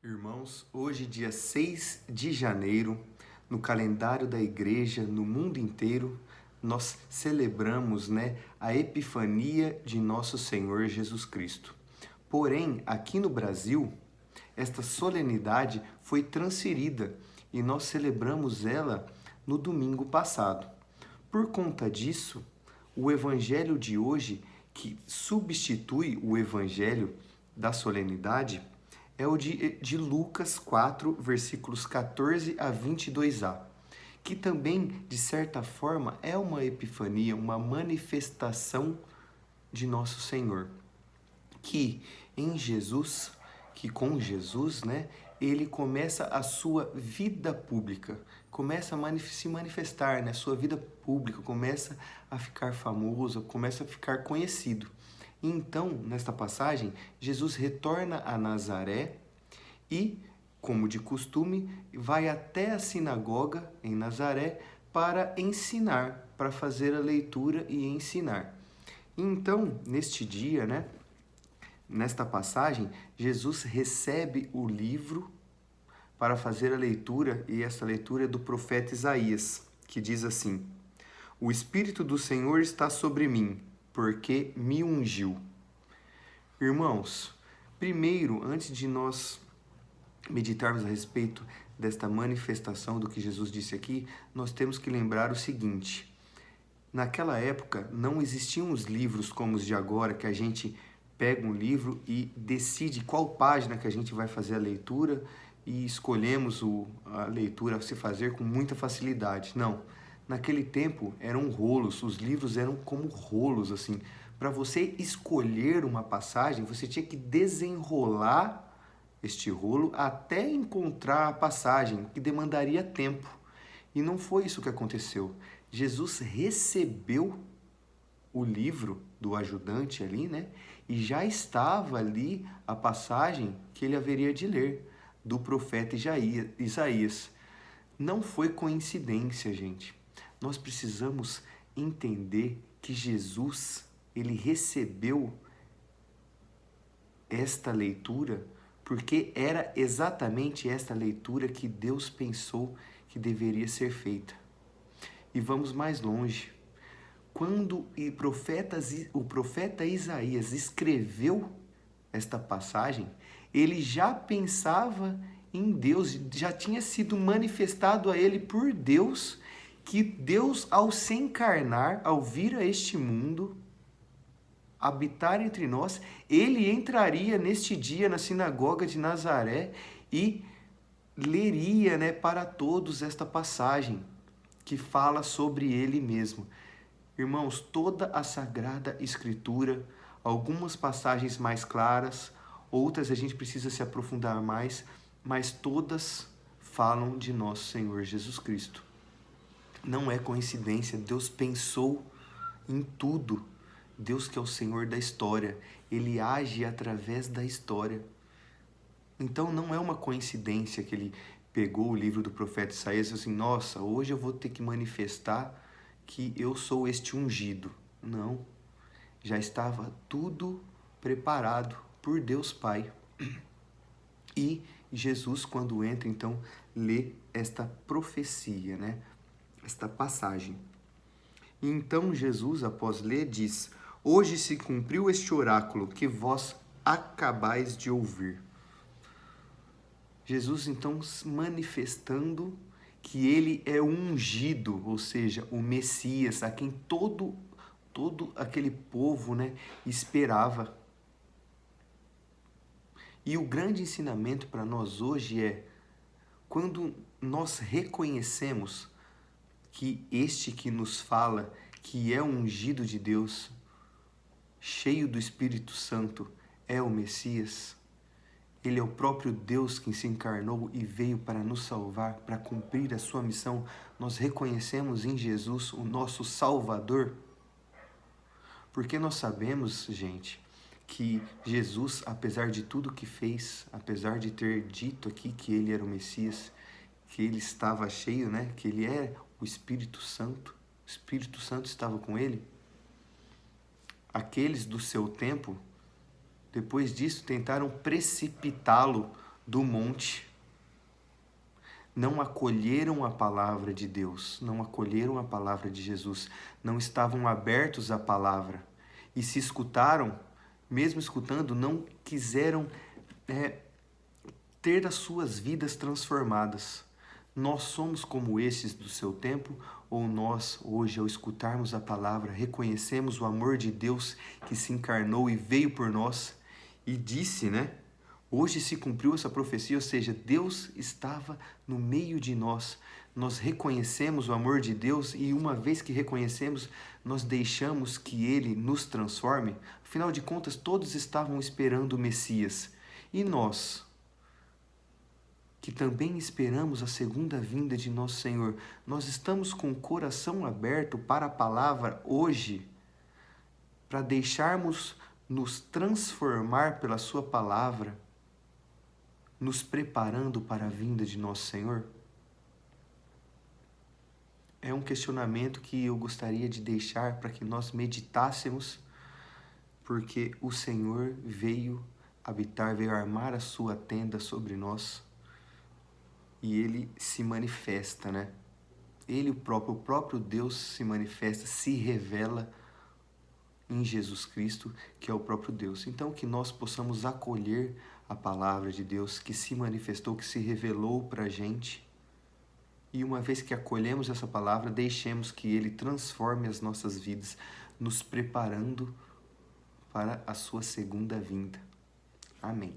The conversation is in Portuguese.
Irmãos, hoje, dia 6 de janeiro, no calendário da igreja, no mundo inteiro, nós celebramos, a Epifania de nosso Senhor Jesus Cristo. Porém, aqui no Brasil, esta solenidade foi transferida e nós celebramos ela no domingo passado. Por conta disso, o evangelho de hoje, que substitui o evangelho da solenidade, é o de Lucas 4, versículos 14 a 22a, que também, de certa forma, é uma epifania, uma manifestação de nosso Senhor. Que em Jesus, que com Jesus, ele começa a sua vida pública, começa a se manifestar, sua vida pública começa a ficar famoso, começa a ficar conhecido. Então, nesta passagem, Jesus retorna a Nazaré e, como de costume, vai até a sinagoga em Nazaré para ensinar, para fazer a leitura e ensinar. Então, neste dia, nesta passagem, Jesus recebe o livro para fazer a leitura, e essa leitura é do profeta Isaías, que diz assim: O Espírito do Senhor está sobre mim, porque me ungiu. Irmãos, primeiro, antes de nós meditarmos a respeito desta manifestação do que Jesus disse aqui, nós temos que lembrar o seguinte: naquela época não existiam os livros como os de agora, que a gente pega um livro e decide qual página que a gente vai fazer a leitura e escolhemos a leitura a se fazer com muita facilidade. Não. Naquele tempo eram rolos, os livros eram como rolos, assim. Para você escolher uma passagem, você tinha que desenrolar este rolo até encontrar a passagem, que demandaria tempo. E não foi isso que aconteceu. Jesus recebeu o livro do ajudante ali, e já estava ali a passagem que ele haveria de ler, do profeta Isaías. Não foi coincidência, gente. Nós precisamos entender que Jesus, ele recebeu esta leitura porque era exatamente esta leitura que Deus pensou que deveria ser feita. E vamos mais longe. Quando o profeta Isaías escreveu esta passagem, ele já pensava em Deus, já tinha sido manifestado a ele por Deus, que Deus, ao se encarnar, ao vir a este mundo, habitar entre nós, ele entraria neste dia na sinagoga de Nazaré e leria, para todos esta passagem que fala sobre ele mesmo. Irmãos, toda a Sagrada Escritura, algumas passagens mais claras, outras a gente precisa se aprofundar mais, mas todas falam de nosso Senhor Jesus Cristo. Não é coincidência, Deus pensou em tudo. Deus, que é o Senhor da história, ele age através da história. Então não é uma coincidência que ele pegou o livro do profeta Isaías e disse assim: nossa, hoje eu vou ter que manifestar que eu sou este ungido. Não, já estava tudo preparado por Deus Pai. E Jesus, quando entra, então, lê esta profecia, esta passagem. E então Jesus, após ler, diz: hoje se cumpriu este oráculo que vós acabais de ouvir. Jesus, então, manifestando que ele é o ungido, ou seja, o Messias, a quem todo aquele povo, esperava. E o grande ensinamento para nós hoje é: quando nós reconhecemos que este que nos fala, que é o ungido de Deus, cheio do Espírito Santo, é o Messias, ele é o próprio Deus que se encarnou e veio para nos salvar, para cumprir a sua missão. Nós reconhecemos em Jesus o nosso Salvador. Porque nós sabemos, gente, que Jesus, apesar de tudo que fez, apesar de ter dito aqui que ele era o Messias, que ele estava cheio, que ele é o Espírito Santo estava com ele, aqueles do seu tempo, depois disso, tentaram precipitá-lo do monte, não acolheram a palavra de Deus, não acolheram a palavra de Jesus, não estavam abertos à palavra. E se escutaram, mesmo escutando, não quiseram ter as suas vidas transformadas. Nós somos como esses do seu tempo, ou nós, hoje, ao escutarmos a palavra, reconhecemos o amor de Deus que se encarnou e veio por nós e disse, Hoje se cumpriu essa profecia, ou seja, Deus estava no meio de nós. Nós reconhecemos o amor de Deus e uma vez que reconhecemos, nós deixamos que Ele nos transforme. Afinal de contas, todos estavam esperando o Messias. E nós, que também esperamos a segunda vinda de nosso Senhor, nós estamos com o coração aberto para a palavra hoje, para deixarmos nos transformar pela sua palavra, nos preparando para a vinda de nosso Senhor? É um questionamento que eu gostaria de deixar para que nós meditássemos, porque o Senhor veio habitar, veio armar a sua tenda sobre nós e Ele se manifesta, Ele, o próprio Deus se manifesta, se revela em Jesus Cristo, que é o próprio Deus. Então, que nós possamos acolher a palavra de Deus que se manifestou, que se revelou para a gente. E uma vez que acolhemos essa palavra, deixemos que Ele transforme as nossas vidas, nos preparando para a sua segunda vinda. Amém.